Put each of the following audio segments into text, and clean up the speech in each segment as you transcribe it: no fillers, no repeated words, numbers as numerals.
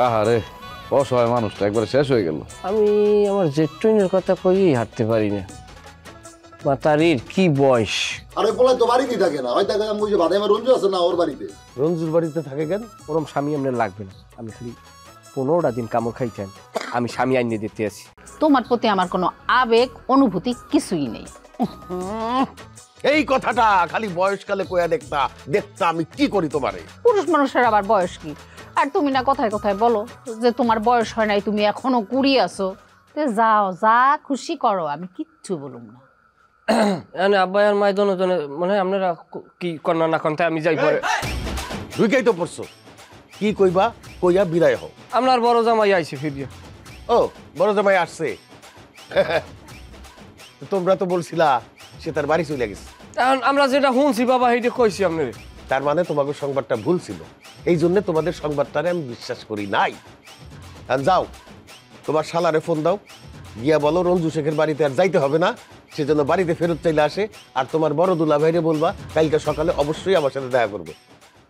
আহারে অসহায় মানুষটা একবারে শেষ হয়ে গেল। আমি আমার জেট্টুইনের কথা কইই হাঁটতে পারি না। মাতারির কি বয়স! আরে বলে তো বাড়িতেই থাকে না, হয়তো ওই যে বাদামের রঞ্জু আছে না ওর বাড়িতে। রঞ্জুর বাড়িতে থাকে কেন? ওরম স্বামী আপনার লাগবে না। আমি খালি 15টা দিন কামড় খাইতেন, আমি স্বামী আইনে দিতে আছি। তোমার প্রতি আমার কোনো আবেগ অনুভূতি কিছুই নেই। এই কথাটা খালি বয়সকালে কইয়া দেখতা আমি কি করি তোমারে। পুরুষ মানুষের আবার বয়স কি? আর তুমি না কথায় কথায় বলো যে তোমার বয়স হয় নাই, তুমি এখনো কুড়ি আছো। যাও, যা খুশি করো, আমি কিচ্ছু বলুম না। আব্বাই আর মাই দোনোজনে মনে হয় আপনারা কি কন্যা না কন্যা আমি যাই পরে। ঢুকেই তো পড়ছো, কি কইবা কইয়া বিদায় হও। আপনার বড় জামাই আইছে ফিরিয়ে। ও বড় জামাই আসছে। তোমরা তো বলছিলা সে তার বাড়ি চলে গেছে। এখন আমরা যেটা শুনছি বাবা সেইটা কইছি আপনার। তার মানে তোমাকে সংবাদটা ভুল ছিল, এই জন্য তোমাদের সংবাদটারে আমি বিশ্বাস করি নাই। আর যাও, তোমার শালারে ফোন দাও, গিয়া বলো রঞ্জু শেখের বাড়িতে আর যাইতে হবে না, সেজন্য বাড়িতে ফেরত চাইলে আসে। আর তোমার বড় দুলা ভাইরে বলবা কালকে সকালে অবশ্যই আমার সাথে দেখা করবে।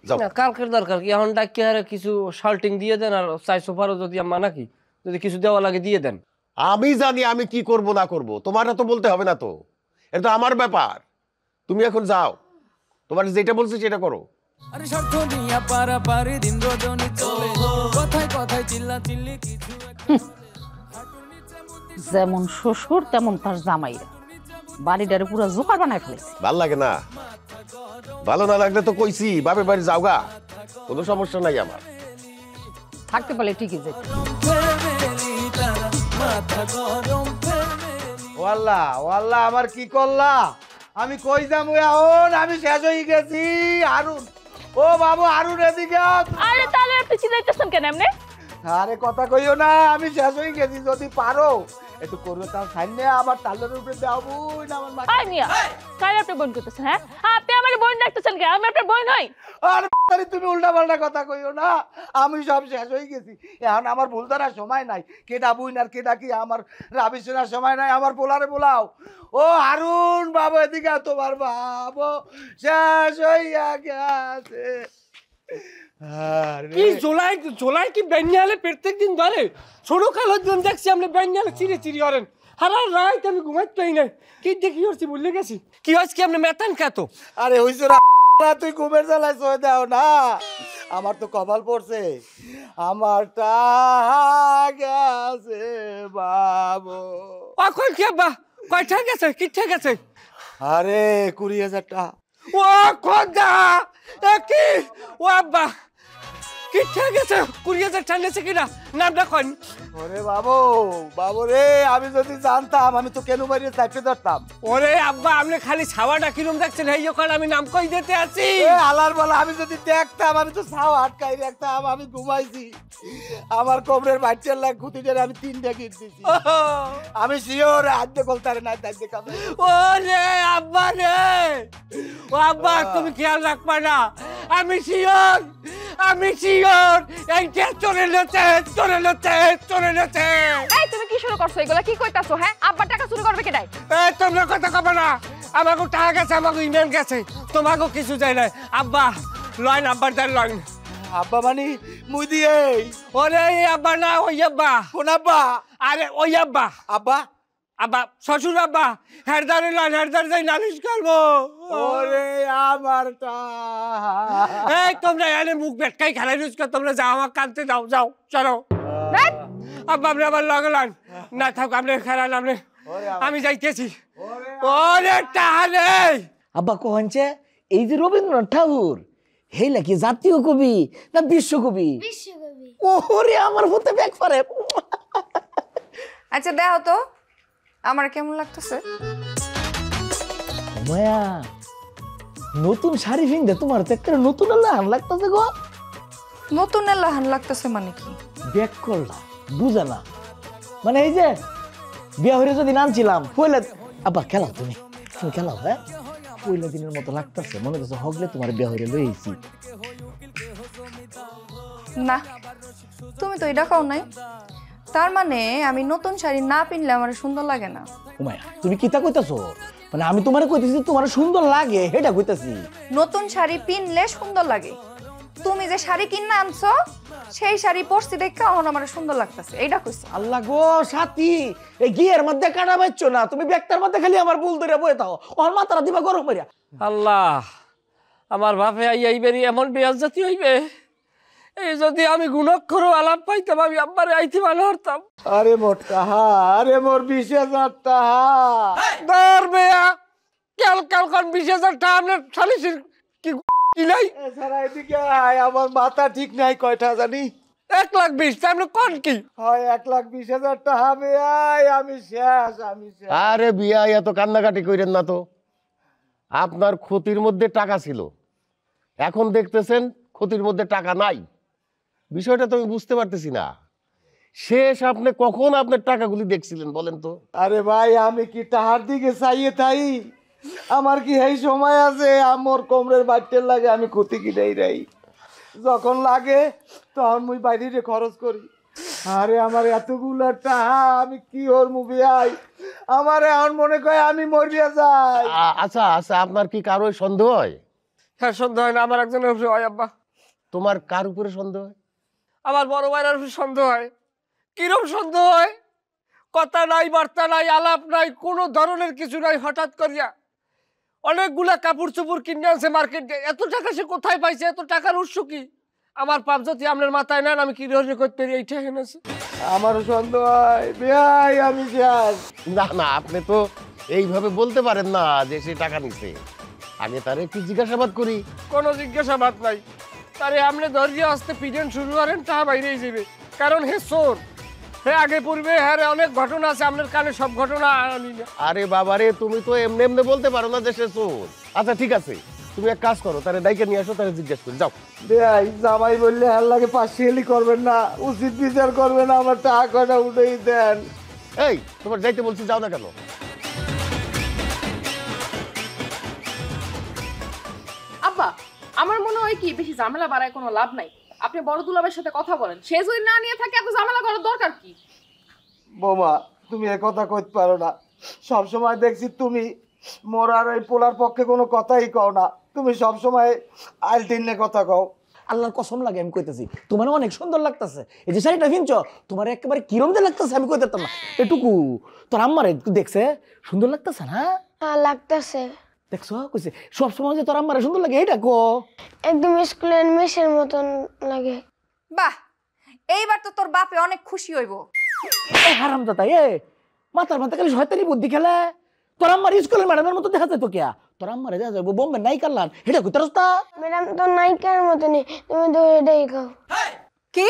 যাও। কালকের দরকার কি? এখন ডাকি হারে কিছু শাল্টিং দিয়ে দেন, আর চাই সোফারও যদি আম্মা নাকি যদি কিছু দেওয়া লাগে দিয়ে দেন। আমি জানি আমি কি করব না করব, তোমারটা তো বলতে হবে না তো, এটা তো আমার ব্যাপার। তুমি এখন যাও, তোমার যেটা বলছি সেটা করো। আরে স্বার্থ নিয়া পারাপারি দিন রজনী চলে, কথায় কথায় চিল্লা চিল্লি কিছু যেমন শ্বশুর তেমন তার জামাইরা বাড়িটারে পুরো জোকার বানায় ফেলেছে। ভাল লাগে না? ভালো না লাগলে তো কইছি বাপের বাড়ি যাওগা, কোনো সমস্যা নাই আমার। থাকতে পারলে ঠিকই যেত। মাথা গরম ওয়াল্লাহ ওয়াল্লাহ আমার কি করলা? আমি কই যাবো এখন? আমি শেষ হয়ে গেছি। আরুন, ও বাবু আরুন এদিকে আয়। আরে তাহলে আপনি চিল্লাইতেছেন কেন এমনি? আরে কথা কইও না, আমি শেষ হয়ে গেছি। যদি পারো একটু করবে তার সামনে আমার তালের উপরে দাও বুই না আমার মা। আই মিয়া, কাই আপনি বোন করতেছেন? হ্যাঁ আপনি আমার বোন ডাকতেছেন কেন? আমি আপনার বোন নই। আরে তুমি উল্টা পাল্টা কথা কইও না, আমি সব শেষ হয়ে গেছি। এখন আমার ভুল ধরার সময় নাই। কেডা বুই না কেডা কি আমার রাবি শোনার সময় নাই। আমার পোলারে বলাও, ও হারুন বাবু এদিকে তোমার বাবু শেষ হইয়া গেছে। কি জোলাই কি বেঞ্জালে প্রত্যেকদিন ধরে ছোট কালো দিন দেখছি আপনি বেঞ্জালে চিড়ে চিড়ি করেন। হারা রাত আমি ঘুমাইতেই নাই। কি দেখি হচ্ছে ভুলে গেছি। কি হচ্ছে কি আপনি মেতান খেতো? আরে হইছে তুই ঘুমের জ্বালায় সয়ে দাও না। আমার তো কপাল পড়ছে, আমারটা গেছে বাবু। এখন কি আব্বা কয়টা গেছে? কিঠে গেছে? আরে 20,000 টাকা। ও খোদা, কি ও আব্বা কিঠে গেছে? 20,000 টানেছে কিনা নামটা কন। ওরে বাবু বাবু রে, আমি যদি জানতাম আমি তো কেন বাইরে চাইতে ধরতাম। ওরে আব্বা আপনি খালি ছাওয়াটা কিরম দেখছেন, এই যখন আমি নাম কই দিতে আছি। আলার বলা আমি যদি দেখতাম, আমি তো ছাও আটকাই রাখতাম। আমি ঘুমাইছি, আমার কোমরের বাচ্চার লাগ খুঁটিটারে আমি 3টা গিট দিছি। আমি শিওর আদ্য কলতারে নাই তাই দেখাম। ওরে আব্বা রে, ও আব্বা তুমি খেয়াল রাখবা না? আমি শিওর এইটা চলে লেছে। এই তুমি কি শুরু করছো? এগুলা কি কইতাছো? হ্যাঁ আব্বার টাকা চুরি করবে কেডাই? এই তোমরা কথা কবে না? আমাকে টাকা গেছে, আমাকে ইমেল গেছে, তোমাকে কিছু যায় না। আব্বা লইন, আব্বার দেন লইন। আব্বা মানে মুই দিয়ে? ওরে আব্বা না, ওই আব্বা। কোন আব্বা? আরে ওই আব্বা। আব্বা আব্বা শ্বশুর আব্বা। হেরদারে লইন, হেরদার যাই নালিশ করবো। ওরে আমারটা। এই তোমরা এনে মুখ বেটকাই খেলাই রুজ করে তোমরা যাও, আমার কানতে দাও, যাও চলো। আব্বা আপনি আবার লগে লন না থাক, আপনি খেলান আপনি, আমি যাইতেছি। ওরে টানে আব্বা কহনছে এই যে রবীন্দ্রনাথ ঠাকুর হেলা কি জাতীয় কবি না বিশ্বকবি? বিশ্বকবি। ওরে আমার হতে ব্যাক পারে। আচ্ছা দেখো তো আমার কেমন লাগতেছে। মায়া নতুন শাড়ি পিনতে তোমার তো একটা নতুন লাহান লাগতেছে গো। নতুন লাহান লাগতেছে মানে কি? ব্যাক করলা বুঝা না মানে এই যে বিয়া হয়ে যদি নামছিলাম পয়লা। আব্বা খেলাও তুমি খেলাও। হ্যাঁ পয়লা দিনের মতো লাগতেছে, মনে করছে হগলে তোমার বিয়া হয়ে লইছি। না তুমি তো এটা কও নাই, তার মানে আমি নতুন শাড়ি না পিনলে আমার সুন্দর লাগে না? উমায়া তুমি কিতা কইতাছো? মানে আমি তোমারে কইতেছি তোমার সুন্দর লাগে, এটা কইতাছি। নতুন শাড়ি পিনলে সুন্দর লাগে, তুমি যে শাড়ি কিনে আনছো সেই শাড়ি পরছি দেখে এখন আমার সুন্দর লাগতেছে, এইটা কইছো। আল্লাহ গো সাথী, এই গিয়ের মধ্যে কাটা পাইছো না তুমি, ব্যাগটার মধ্যে খালি আমার ভুল ধরে বয়ে থাকো, ওর মাথাটা দিবা গরম করিয়া। আল্লাহ, আমার বাপে এইবারই এমন বেয়াজ্জাতি হইবে, এই যদি আমি গুণক্ষরও আলাপ পাইতাম আমি আব্বারে আইতে ভালো হতাম। আরে মোর টাহা, আরে মোর 20,000 টাহা। দর বেয়া কাল কাল কোন 20,000 টাকা আপনার সালিসির কি নাই? এছাড়া এদিকে আয়, আমার মাথা ঠিক নাই কয়টা জানি। 1,20,000 তাই আপনি কোন কি? হয় 1,20,000 টাকা বেয়াই, আমি শেষ, আমি শেষ। আরে বিয়া এত কান্নাকাটি কইরেন না তো, আপনার ক্ষতির মধ্যে টাকা ছিল, এখন দেখতেছেন ক্ষতির মধ্যে টাকা নাই। বিষয়টা তো আমি বুঝতে পারতেছি না। শেষ আপনি কখন আপনার টাকাগুলি দেখছিলেন বলেন তো? আরে ভাই, আমি কি টাহার দিকে চাইয়ে থাই? আমার কি এই সময় আছে আমার কোমরের বাড়িতে লাগে আমি ক্ষতি কিনাই রাই, যখন লাগে তখন মুই বাইরে খরচ করি। আরে আমার এতগুলো টাকা আমি কি ওর মুভি আই, আমার এখন মনে করে আমি মরিয়া যাই। আচ্ছা আচ্ছা, আপনার কি কারো সন্দেহ হয়? হ্যাঁ, সন্দেহ হয় না, আমার একজনের উপরে হয় আব্বা। তোমার কার উপরে সন্দেহ হয়? আমার বড় ভাইয়ের উপরে সন্দেহ হয়। কিরম সন্দেহ হয়? কথা নাই, বার্তা নাই, আলাপ নাই, কোনো ধরনের কিছু নাই। হঠাৎ করিয়া অনেকগুলা কাপড় চোপড় কিনে আনছে মার্কেটে। এত টাকা সে কোথায় পাইছে? এত টাকার উৎস কি? আমার পাপ যদি আপনার মাথায় নেন আমি কি ধরনের করতে পারি এইটা এনেছে। আমারও সন্দেহ হয় ভাই, আমি শেষ। না না, আপনি তো এইভাবে বলতে পারেন না যে সে টাকা নিছে। আগে তার একটু জিজ্ঞাসাবাদ করি। কোনো জিজ্ঞাসাবাদ নাই, তারে আপনি ধরিয়ে আসতে পিডেন শুরু করেন তা বাইরেই যাবে। কারণ হে চোর, হে আগে পূর্বে হ্যাঁ অনেক ঘটনা আছে, আপনার কানে সব ঘটনা আনি না। আরে বাবারে, তুমি তো এমনি এমনি বলতে পারো না যে সে চোর। আচ্ছা ঠিক আছে, তুমি এক কাজ করো, তারে ডাইকে নিয়ে আসো, তারে জিজ্ঞেস করি, যাও। ভাই জামাই বললে হার লাগে পার্সিয়ালি করবেন না, উচিত বিচার করবেন, আমার টাকা কয়টা উঠেই দেন। এই তোমার যাইতে বলছি, যাও না কেন? আব্বা, আমার মনে হয় কি বেশি ঝামেলা বাড়ায় কোনো লাভ নাই। আপনি বড় দুলাবের সাথে কথা বলেন, সে যদি না নিয়ে থাকে এত ঝামেলা করার দরকার কি? বোমা, তুমি এ কথা কইতে পারো না। সবসময় দেখছি তুমি মোর আর এই পোলার পক্ষে কোনো কথাই কও না, তুমি সবসময় আলটিনে কথা কও। আল্লাহর কসম লাগে আমি কইতেছি, তোমার অনেক সুন্দর লাগতেছে। এই যে শাড়িটা কিনছো তোমার একেবারে কিরম যে লাগতেছে আমি কইতে পারতাম না। এটুকু তোর আম্মারে দেখছে সুন্দর লাগতেছে না? হ্যাঁ লাগতেছে। দেখছো কইছে সবসময় যে তোর আম্মারে সুন্দর লাগে, এইটা কো একদম স্কুলের মেশের মতন লাগে। বাহ, এইবার তো তোর বাপে অনেক খুশি হইব। এই হারামজাদা, এ মাথার মাথা খালি শয়তানি বুদ্ধি খেলে। তোর আম্মার স্কুলের ম্যাডামের মতো দেখা যায় তো কিয়া? তোর আম্মারে দেখা যাবো বোম্বে নাই কারলান, এটা কই রাস্তা? ম্যাডাম তো নায়িকার মতনই, তুমি তো এটাই খাও। কি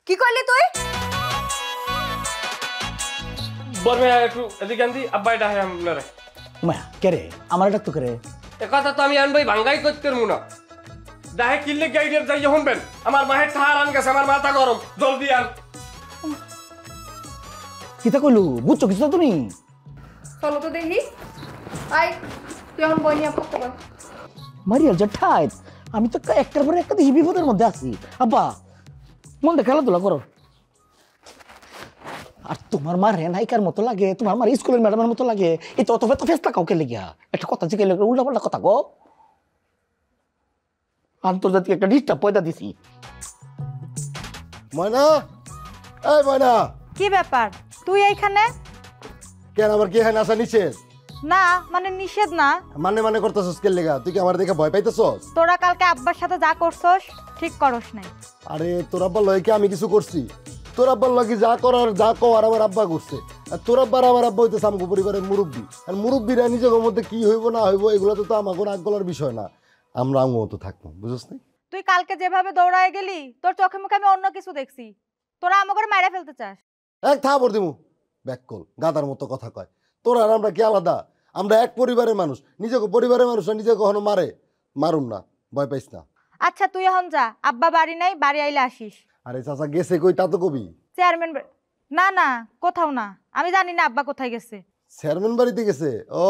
কি কইলি তুই? বলবে একটু এদিকে আনতি, আব্বা এটা হ্যাঁ আপনারা মায়া কে রে? আমার এটা তো করে এ কথা তো আমি আনবাই ভাঙ্গাই করতে পারবো না। দাহে কিনলে গাইডের যাই শুনবেন, আমার মায়ের ঠাহার আন গেছে, আমার মাথা গরম, জলদি আন। কিতা কইলু? বুঝছো কিছু না তুমি? চলো তো দেখি। আই তুই এখন বই নিয়ে পড়তে পার। মারিয়াল জঠাই, আমি তো একটার পরে একটা দেখি বিপদের মধ্যে আছি। আব্বা মনটা খেলাধুলা করো। আর তোমার মা রেনাইকার মতো লাগে, তোমার মার স্কুলের ম্যাডামের মতো লাগে। এই তো অত ফেসটা কাউকে লেগিয়া একটা কথা জিজ্ঞেস উল্টা পাল্টা কথা গো। আন্তর্জাতিক একটা ডিস্টার্ব পয়দা দিছি। ময়না, এই ময়না, কি ব্যাপার তুই এইখানে? কেন আমার কি হয় নাসা নিষেধ? না মানে নিষেধ না, মানে মানে করতেছস কে লেগা? তুই কি আমার দেখে ভয় পাইতেছস? তোরা কালকে আব্বার সাথে যা করছস ঠিক করস নাই। আরে তোর আব্বার লয় কি আমি কিছু করছি? তোর আব্বার লয় কি যা করার যা কর আমার আব্বা করছে। আর তোর আব্বার আমার আব্বা হইতেছে আমগো পরিবারের মুরব্বী। আর মুরব্বীরা নিজেদের মধ্যে কি হইব না হইব এগুলো তো আমাকে রাগ গলার বিষয় না। আমরা আমগো মতো থাকবো, বুঝছ না? তুই কালকে যেভাবে দৌড়ায় গেলি তোর চোখে মুখে আমি অন্য কিছু দেখছি। তোরা আমাকে মাইরা ফেলতে চাস? এক থাপড় দিমু, ব্যাককল গাদার মতো কথা কয়। তোরা আর আমরা কি আলাদা? আমরা এক পরিবারের মানুষ, নিজেকে পরিবারের মানুষ না নিজেকে কখনো মারে মারুম না, ভয় পাইস না। আচ্ছা তুই এখন যা, আব্বা বাড়ি নাই, বাড়ি আইলে আসিস। আরে চাচা গেছে কই তা তো কবি? চেয়ারম্যান না না কোথাও না, আমি জানি না আব্বা কোথায় গেছে। চেয়ারম্যান বাড়িতে গেছে? ও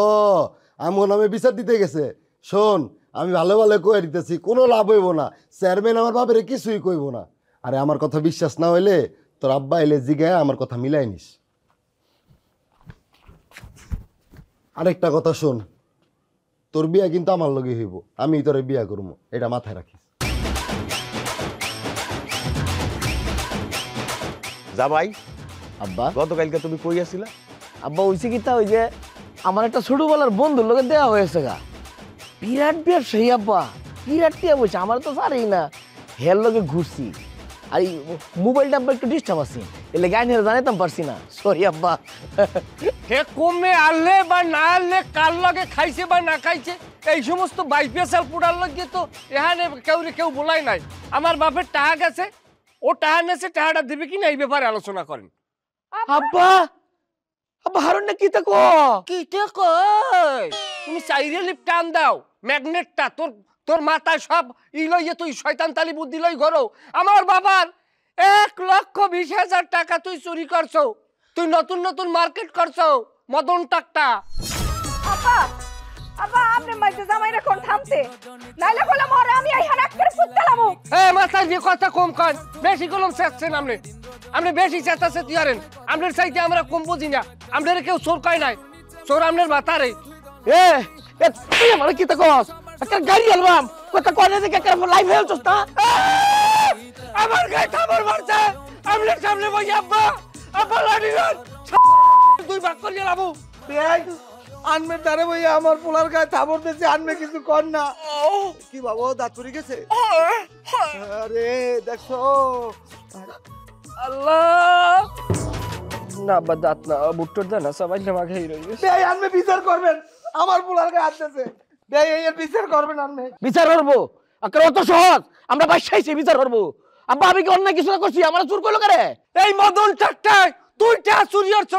আমার নামে বিচার দিতে গেছে। শোন, আমি ভালো ভালো কয়ে দিতেছি, কোনো লাভ হইব না। চেয়ারম্যান আমার বাপের কিছুই কইব না। আরে আমার কথা বিশ্বাস না হইলে তোর আব্বা এলে জিগায় আমার কথা মিলাই নিস। আরেকটা কথা শোন, তোর বিয়া কিন্তু আমার লগে হইব, আমি তোরে বিয়া করবো, এটা মাথায় রাখিস। জামাই আব্বা গতকালকে তুমি কই আছিলা? আব্বা হইছে কি তা ওই যে আমার একটা ছোটবেলার বন্ধুর লোকে দেওয়া হয়েছে গা বিরাট ব্যবসায়ী আব্বা বিরাট টিয়া বলছে আমার তো জানি না হের লোকে ঘুরছি আর এই মোবাইলটা আব্বা একটু ডিস্টার্ব আছে এলে গাইনি জানাইতাম পারছি না সরি আব্বা হে কমে আনলে বা না আনলে কার লগে খাইছে বা না খাইছে এই সমস্ত বাইপিএসএল পুরার লগে তো এখানে কেউ বলাই নাই। আমার বাপের টাকা গেছে, ও টাকা নেছে, টাকাটা দিবে কি না এই ব্যাপারে আলোচনা করেন। আব্বা আব্বা হারুন না কিতা কো কিটা কই তুমি চাইরে লিপ টান দাও ম্যাগনেটটা তোর মাথায় সব ই লইয়ে তুই শয়তান তালি বুদ্ধি লই ঘরো। আমার বাবার 1,20,000 টাকা তুই চুরি করছো, তুই নতুন মার্কেট করছো মদন টাকটা। আপা আপা আপনি মাইতে জামাইরা কোন থামছে নাইলে কইলা মরে আমি এইখানে একবারে ফুটতালামু। এ মাথা দিয়ে কথা কম কন, বেশি কলম চেচ্ছেন আপনি বেশি চেতাছে তুইয়ারেন। আমনের চাইতে আমরা কম বুঝি না, আমনের কেউ চোর কয় নাই, চোর আমনের মাথারে। এ তুই আমার কিতা কস একটা গাড়ি আলবাম কথা কোনে দেখে একটা লাইভ হেলছস না আমার গায়ে থাবর মারছে আমনের সামনে বই আব্বা লাড়ি রন তুই বাক করিয়া লাবু আনমে তারে ভাইয়া আমার পোলার গায়ে থাবর দিয়েছে আনমে কিছু কর না। কি বাবা দাঁত পড়ে গেছে? আরে দেখছো আল্লাহ না আব্বা দাঁত না বুট্টোর দা না সবাই না মাগে রই গেছে। এই আনমে বিচার করবেন আমার পোলার গায়ে হাত দিয়েছে, এই এর বিচার করবেন আনমে। বিচার করব আকার অত সহজ আমরা বাসাইছি বিচার করব। আব্বা আমি কি অন্য কিছু করছি আমার চুর কইলো করে এই মদন টাকটায় তুই টা চুরি করছ,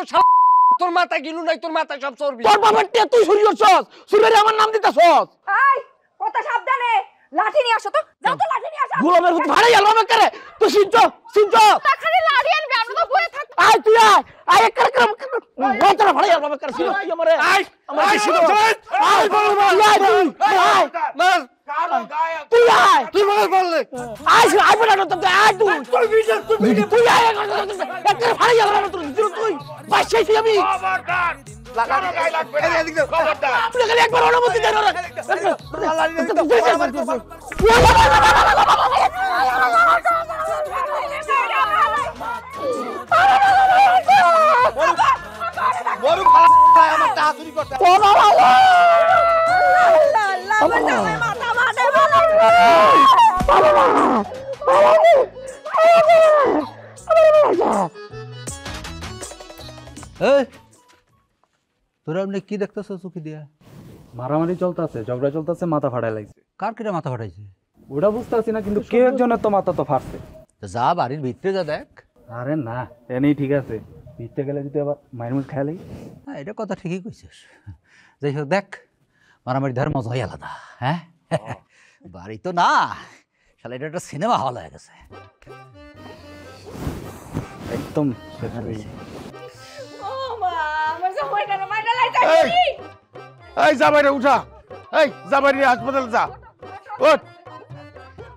তোর মাথা গিলু নাই, তোর মাথা সব চর্বি। তোর বাবার তে তুই চুরি করছস, চুরিরে আমার নাম দিতাছস। এই কথা সাবধানে লাঠি নিয়ে আসো তো, যাও তো লাঠি নিয়ে আসো। গোলামের মত ভাড়াই আলবাম করে তুই সিনচো তাখানে লাড়ি আনবে আমরা তো বয়ে থাক। আয় তুই আয় এক করে ওতরা ভাড়াই আলবাম করে সিনো তুই আমারে আয় আমার সিনো আয় বল আয় মার কারো গায়ে তুই আয় তুই মার বললে আয় বড় না তুই আয় তুই তুই আয় এক করে ভাড়াই আলবাম তুই বাসাইছি আমি খবরদার লাগানো গায়ে লাগবে না, এদিক দাও খবরদার। আপনি খালি একবার অনুমতি দেন বড় ফালা আমার টাকা চুরি করতে। তোরা আপনি কি দেখতেছ চোখে দিয়া? মারামারি চলতেছে, ঝগড়া চলতেছে, মাথা ফাটাই লাগছে। কার কিটা মাথা ফাটাইছে ওটা বুঝতে পারছি না, কিন্তু কেউ একজনের তো মাথা তো ফাটছে। যা বাড়ির ভিতরে যা দেখ। আরে না এনেই ঠিক আছে, ভিতরে গেলে যদি আবার মায়ের মুখ খেয়ালি। হ্যাঁ এটা কথা ঠিকই কইছিস। যাই হোক দেখ মারামারি ধর মজাই আলাদা। হ্যাঁ বাড়ি তো না শালা, এটা একটা সিনেমা হল হয়ে গেছে একদম। এই জামাইরে উঠা, এই জামাইরে হাসপাতাল যা। ওঠ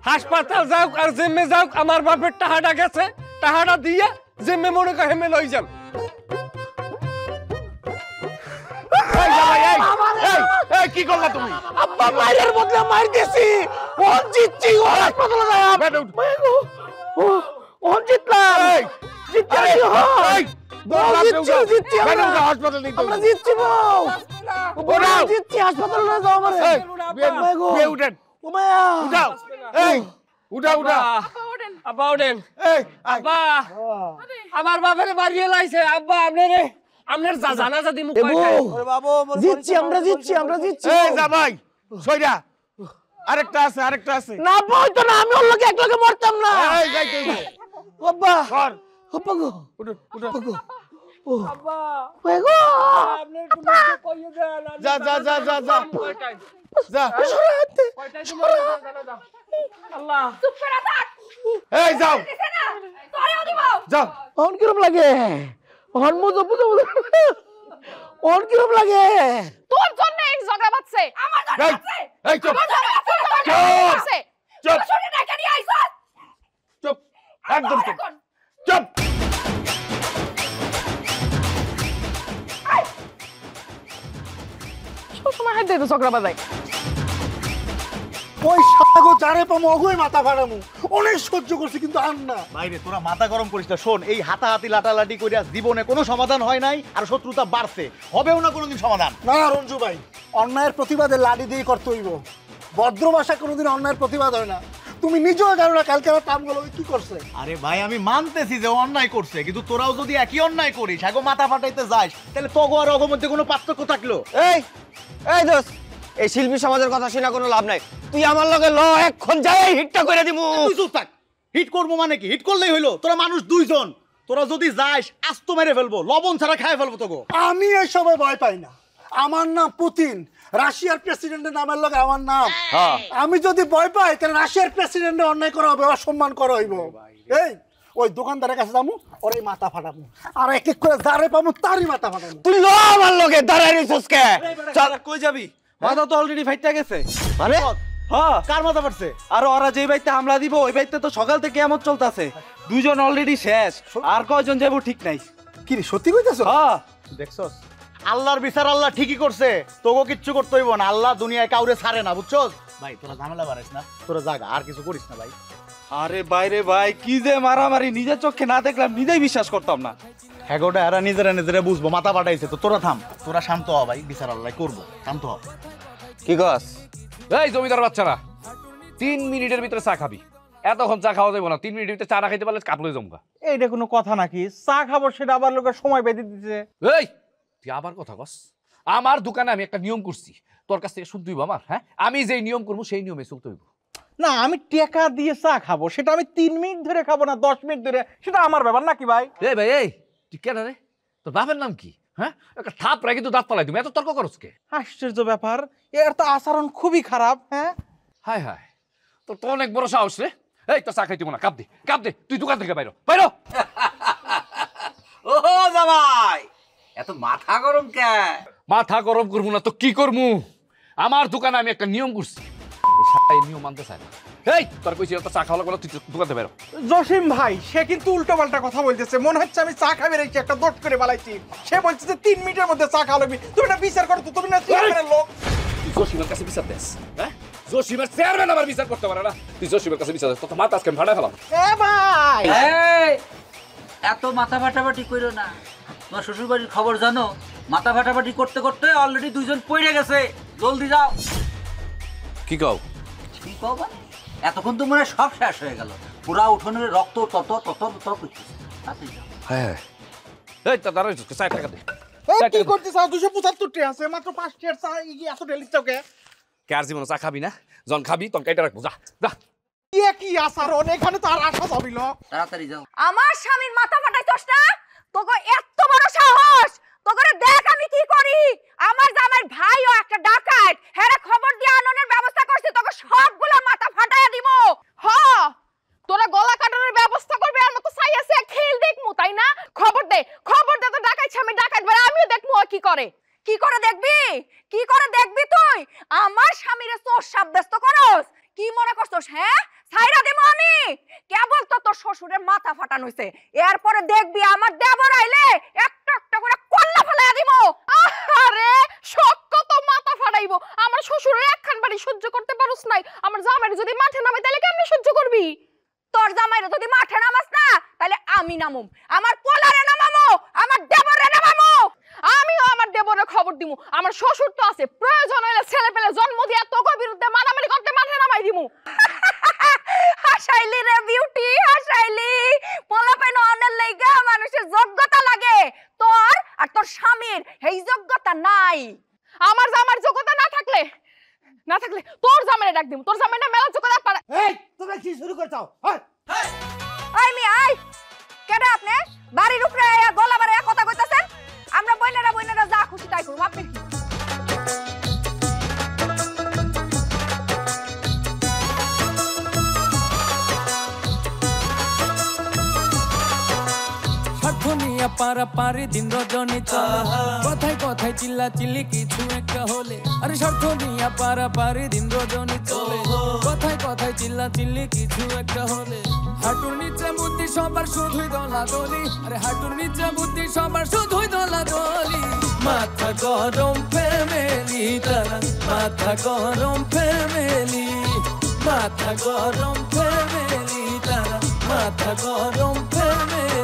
হাসপাতাল যাও আর জিম্মে যাও, আমার বাপের টাকাটা গেছে, টাকাটা দিয়ে জিম্মে মনে করে হেমে লই যান। এই জামাই এই কি করলা তুমি? আব্বা মায়ের বদলে মার দিছি ও জিতছি ও হাসপাতালে যায়। বেড উঠ। ও জিতলাম জিতছি এই জিতছি আমরা হাসপাতাল নিতে আমরা জিতছি বউ বড় জিতছি হাসপাতালে না যাও আমারে। বিয়ে উঠেন ও মায়া উঠাও। এই উঠা আব্বা ওঠেন। এই আব্বা আমার বাপের বাড়িয়ে লাইছে। আব্বা আপনার জানাজা দিমু কয়টা? ওরে বাবু জিতছি আমরা জিতছি। এই জামাই সইরা আরেকটা আছে। না বল তো না, আমি ওর লগে এক লগে মরতাম না। এই যাইতে হইব। আব্বা কর আব্বা গো উঠ ও আব্বা ওই গো আপনার তুমি কইয়ে দেন। যা কয়টায়? যা কয়টায় তুমি জানাজা? আল্লাহ চুপ করে থাক। এই যাও তোরেও দিব। যাও। অন কিরম লাগে অন মুজো অন কিরম লাগে? তোর জন্য এই ঝগড়া বাজছে। আমার জন্য এই আছে। এই চুপ আমার জন্য আছে, তোর জন্য আছে। চুপ শুনে না কেন আইছস? চুপ একদম চুপ। সব সময় হাত দিয়ে তো ঝগড়া বাজায়। ওই সাগো যারে পামো অগই মাথা ফাড়ামু। অনেক সহ্য করছি কিন্তু আর না। বাইরে তোরা মাথা গরম করিস না। শোন, এই হাতাহাতি লাটালাটি করিয়া জীবনে কোনো সমাধান হয় নাই, আর শত্রুতা বাড়ছে, হবেও না কোনোদিন সমাধান। না রঞ্জু ভাই, অন্যায়ের প্রতিবাদে লাঠি দিয়ে করতে হইব। ভদ্র ভাষা কোনোদিন অন্যায়ের প্রতিবাদ হয় না। তুমি নিজেও জানো না কালকে আমার কামগুলো কি করছে। আরে ভাই, আমি মানতেছি যে অন্যায় করছে, কিন্তু তোরাও যদি একই অন্যায় করিস, আগে মাথা ফাটাইতে যাস, তাহলে তগো আর অগো মধ্যে কোনো পার্থক্য থাকলো? এই এই দোস্ত, এই শিল্পী সমাজের কথা শুনে কোনো লাভ নাই। তুই আমার লগে ল, এখন যাই হিটটা করে দিমু। তুই চুপ থাক। হিট করবো মানে কি? হিট করলেই হইলো। তোরা মানুষ দুইজন, তোরা যদি যাস আস্ত মেরে ফেলবো, লবণ ছাড়া খাই ফেলবো তোকে। আমি এসবে ভয় পাই না। আমার নাম পুতিন, রাশিয়ার প্রেসিডেন্টের নামের লগে আমার নাম। আমি যদি ভয় পাই তাহলে রাশিয়ার প্রেসিডেন্টে অন্যায় করা হবে, অসম্মান করা হইব। এই ওই দোকানদারের কাছে যাবো, ওর এই মাথা ফাটাবো, আর এক এক করে যারে পাবো তারই মাথা ফাটাবো। তুই ল আমার লগে, দাঁড়াই রইছস কে? চল, কই যাবি? মাথা তো অলরেডি ফাইটটা গেছে। মানে হ্যাঁ, কার মাথা ফাটছে? আর ওরা যে বাইতে হামলা দিব, ওই বাইতে তো সকাল থেকে এমন চলতেছে। দুইজন অলরেডি শেষ, আর কয়জন যাবো ঠিক নাই। কি রে, সত্যি কইতাছো? হ্যাঁ, দেখছস, আল্লাহর বিচার আল্লাহ ঠিকই করছে। তোকে কিচ্ছু করতে হইব না। আল্লাহ দুনিয়ায় কাউরে ছাড়ে না, বুঝছস? ভাই তোরা ঝামেলা বাড়াইস না, তোরা জাগা, আর কিছু করিস না ভাই। আরে বাইরে ভাই, কি যে মারামারি, নিজের চোখে না দেখলাম নিজেই বিশ্বাস করতাম না। হ্যাগোটা এরা নিজেরা নিজেরা বুঝবো, মাথা পাঠাইছে তো। তোরা থাম, তোরা শান্ত হ ভাই, বিচার আল্লাহ করবো, শান্ত হ। কি কস? এই জমিদার বাচ্চারা, 3 মিনিটের ভিতরে চা খাবি। এতক্ষণ চা খাওয়া যাবে না, 3 মিনিটের ভিতরে চা না খাইতে পারলে কাপড়ে জমকা। এইটা কোনো কথা নাকি? চা খাবো সেটা আবার লোকের সময় বেঁধে দিচ্ছে। এই তুই আবার কথা কস? আমার দোকানে আমি একটা নিয়ম করছি, তোর কাছ থেকে শুনতে হইব আমার। হ্যাঁ, আমি যেই নিয়ম করবো সেই নিয়মে চলতে হইব। না, আমি টাকা দিয়ে চা খাবো, সেটা আমি 3 মিনিট ধরে খাবো না 10 মিনিট ধরে, সেটা আমার ব্যাপার নাকি ভাই? এই ভাই, এই তুই কেন রে? তোর বাপের নাম কি? হ্যাঁ, একটা থাপ রাখি তো দাঁত পালাই, তুমি এত তর্ক করছ কে? আশ্চর্য ব্যাপার, এর তো আচরণ খুবই খারাপ। হ্যাঁ, হায় হায়, তোর তো অনেক বড় সাহস রে। এই তো চা খাইতে না, কাপ দে, কাপ দে, তুই দোকান থেকে বাইরো, বাইরো। ও জামাই, এত মাথা গরম কে? মাথা গরম করবো না তো কি করবো? আমার দোকানে আমি একটা নিয়ম করছি, এই নিয়ম মানতে চাই না। এই তোর কইছি তো চা খাওয়া লাগবে, তুই দোকান থেকে বাইরো। জসিম ভাই, সে কিন্তু উল্টো পাল্টা কথা বলতেছে। মনে হচ্ছে আমি চা খাবে রেখেছি, একটা দোষ করে বালাইছি। সে বলছে যে 3 মিনিটের মধ্যে চা খাওয়া লাগবে। তুমি না বিচার করো তো, তুমি না চেয়ারম্যানের লোক। তুই জসিমের কাছে বিচার দেস? হ্যাঁ, জসিমের চেয়ারম্যান আমার বিচার করতে পারে না? তুই জসিমের কাছে বিচার দেস, তো মাথা আজকে ফাটাই ফেলাম। এ ভাই, এই এত মাথা ফাটাফাটি কইরো না। তোমার শ্বশুর বাড়ির খবর জানো? মাথা ফাটাফাটি করতে করতে অলরেডি 2 জন পড়ে গেছে। জলদি যাও। কি কও? কি কও মানে? এতক্ষণ তো মনে হয় সব শেষ হয়ে গেল। পুরা উঠোনের রক্ত তত তত তত করতেছে। তাতেই যাও। হ্যাঁ, এই তো দাঁড়াই, 60 টাকা দে। এই কি করতেছ? 275 টাকা আছে, মাত্র 5 টাকার চা। এই এত ডেলি চকে কে আর জীবনে চা খাবি না? জন খাবি তখন কাইটা রাখবো, যা যা। কি আচরণ? এখানে তো আর আসা যাবিল। তাড়াতাড়ি যাও। আমার স্বামীর মাথা ফাটাইছস না? তোকে এত বড় সাহস! তোকে দেখ আমি কি করি। আমার জামাইর ভাইও একটা ডাকাত, হেরে খবর দিয়ে আননের ব্যবস্থা করছি। তোকে সবগুলা মাথা ফাটাইয়া দিব। হ, তোরা গলা কাটানোর ব্যবস্থা করবে, আর মতো চাই আছে খেল দেখমু, তাই না? খবর দে, খবর দে। তো ডাকাইছে, আমি ডাকাত বেড়া, আমিও দেখমু ও কি করে। কি করে দেখবি? কি করে দেখবি তুই? আমার স্বামীরে চোর সাব্যস্ত করস? কি মনে করছস? হ্যাঁ, ছাইরা দেব আমি? কেবল তো তোর শ্বশুরের মাথা ফাটানো হইছে। এরপরে দেখবি আমার দেবর আইলে একটা একটা করে কল্লা ফেলাইয়া দিব। আরে শক্ক তো মাথা ফাটাইবো। আমার শ্বশুরের একখান বাড়ি সহ্য করতে পারুস নাই, আমার জামাইরে যদি মাঠে নামে তাহলে কেমনে সহ্য করবি? তোর জামাইরে যদি মাঠে নামাস না, তাহলে আমি নামুম। আমার পোলারে নামামো, আমার দেবরে নামামো। আমিও আমার দেবরে খবর দিমু। আমার শ্বশুর তো আছে, প্রয়োজন হইলে ছেলে পেলে জন্ম দিয়া তোকে বিরুদ্ধে মারামারি করতে মাঠে নামাই দিমু। হাসাইলি রে বিউটি, হাসাইলি। পোলা পাইনো অনেক লাইগা মানুষের যোগ্যতা লাগে। তোর আর তোর স্বামীর এই যোগ্যতা নাই। আমার জামার যোগ্যতা না থাকলে তোর জামাইরে ডাক দিমু। তোর জামাইটা মেলা যোগ্যতা পারে। এই তোমরা কি শুরু করছাও? আই মি আই, কেডা আপনি? বাড়ির উপরে আয়া গলা বাড়ায়া কথা কইতাছেন? আমরা বইনারা যা খুশি তাই করব। আপনি কি? স্বার্থ নিয়ে পারাপারি দিন রজনী চলে, কথায় কথায় চিল্লা চিল্লি কিছু একটা হলে। আরে স্বার্থ নিয়ে পারাপারি দিন রজনী চলে, কথায় কথায় চিল্লা চিল্লি কিছু একটা হলে। হাঁটুর নিচে বুদ্ধি সবার শুধুই দলাদলি, আরে হাঁটুর নিচে বুদ্ধি সবার শুধুই দলাদলি। মাথা গরম ফ্যামিলি, তারা মাথা গরম ফ্যামিলি। মাথা গরম ফ্যামিলি তারা মাথা গরম ফ্যামিলি